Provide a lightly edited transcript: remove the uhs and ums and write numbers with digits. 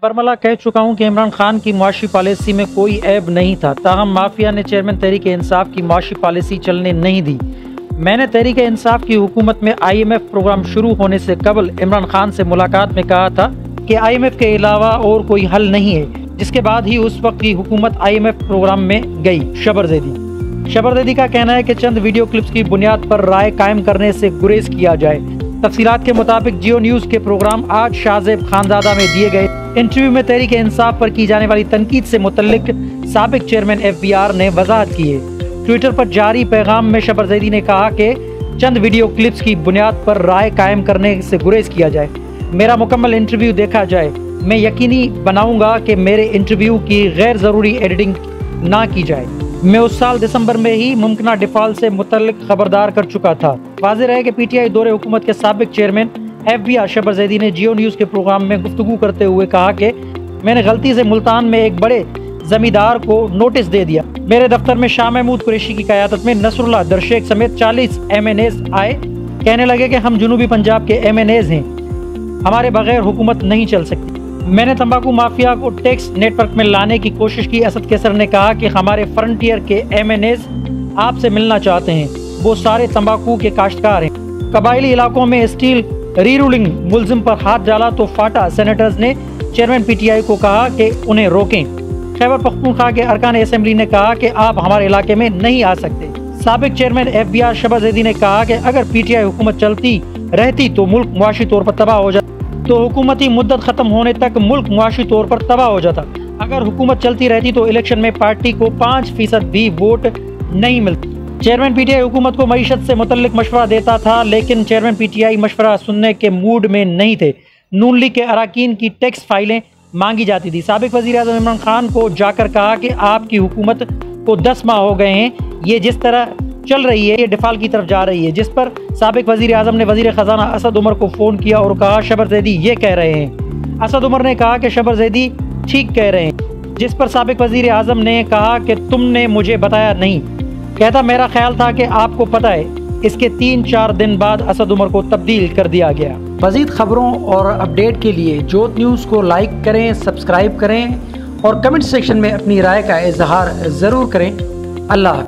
बरमला कह चुका हूं कि इमरान खान की मुआशी पॉलिसी में कोई ऐब नहीं था, ताहम माफिया ने चेयरमैन तहरीक इंसाफ की मुआशी पॉलिसी चलने नहीं दी। मैंने तहरीक इंसाफ की हुकूमत में IMF प्रोग्राम शुरू होने से कबल इमरान खान से मुलाकात में कहा था कि IMF के अलावा और कोई हल नहीं है, जिसके बाद ही उस वक्त की हुकूमत IMF प्रोग्राम में गई। शबर जैदी का कहना है कि चंद वीडियो क्लिप्स की बुनियाद पर राय कायम करने से गुरेज किया जाए। तफसीलात के मुताबिक जियो न्यूज़ के प्रोग्राम आज शाहजेब खानजादा में दिए गए इंटरव्यू में तहरीक इंसाफ पर की जाने वाली तनकीद से मुतल्लिक साबिक चेयरमैन FBR ने वजाहत की है। ट्विटर पर जारी पैगाम में शबर जैदी ने कहा कि चंद वीडियो क्लिप्स की बुनियाद पर राय कायम करने से गुरेज किया जाए। मेरा मुकम्मल इंटरव्यू देखा जाए। मैं यकीनी बनाऊंगा कि मेरे इंटरव्यू की गैर ज़रूरी एडिटिंग ना की जाए। मैं उस साल दिसंबर में ही मुमकिन डिफॉल्ट से मुतल्लिक खबरदार कर चुका था। वाज़ेह है कि PTI दौरे हुकूमत के साबिक चेयरमैन FBR शबर जैदी ने जियो न्यूज़ के प्रोग्राम में गुफ्तगू करते हुए कहा कि मैंने गलती से मुल्तान में एक बड़े जमींदार को नोटिस दे दिया। मेरे दफ्तर में शाह महमूद कुरैशी की क़यादत में नसरुल्लाह दरशेख समेत 40 MNAs आए। कहने लगे कि हम जनूबी पंजाब के MNAs हैं, हमारे बगैर हुकूमत नहीं चल सकती। मैंने तंबाकू माफिया को टैक्स नेटवर्क में लाने की कोशिश की। असद कैसर ने कहा कि हमारे फ्रंटियर के MNAs आपसे मिलना चाहते हैं, वो सारे तंबाकू के काश्तकार हैं। कबायली इलाकों में स्टील रीरूलिंग मुलजिम पर हाथ डाला तो फाटा। सेनेटर्स ने चेयरमैन PTI को कहा कि उन्हें रोकें। खैबर पख्तूनख्वा के अरकान असेंबली ने कहा कि आप हमारे इलाके में नहीं आ सकते। साबिक चेयरमैन FBR शबर जैदी ने कहा कि अगर PTI हुकूमत चलती रहती तो मुल्क मुआशी तौर पर तबाह हो जाता, तो हुकूमती मुद्दत खत्म होने तक मुल्क मुआशी तौर पर तबाह हो जाता। अगर हुकूमत चलती रहती तो इलेक्शन में पार्टी को 5% भी वोट नहीं मिलती। चेयरमैन PTI हुकूमत को मईशत से मुतल्लिक मशवरा देता था, लेकिन चेयरमैन PTI मशवरा सुनने के मूड में नहीं थे। नून लीग के अराकीन की टैक्स फाइलें मांगी जाती थी। साबिक वज़ीर आज़म इमरान खान को जाकर कहा कि आपकी हुकूमत को 10 माह हो गए हैं, ये जिस तरह चल रही है ये डिफॉल्ट की तरफ जा रही है। जिस पर साबिक वज़ीर आज़म ने वज़ीर ख़जाना असद उमर को फ़ोन किया और कहा शबर जैदी ये कह रहे हैं। असद उमर ने कहा कि शबर जैदी ठीक कह रहे हैं, जिस पर साबिक वज़ीर आज़म ने कहा कि तुमने मुझे बताया नहीं। कहता मेरा ख्याल था कि आपको पता है। इसके 3-4 दिन बाद असद उमर को तब्दील कर दिया गया। मज़ीद खबरों और अपडेट के लिए जोत न्यूज़ को लाइक करें, सब्सक्राइब करें और कमेंट सेक्शन में अपनी राय का इजहार ज़रूर करें। अल्लाह।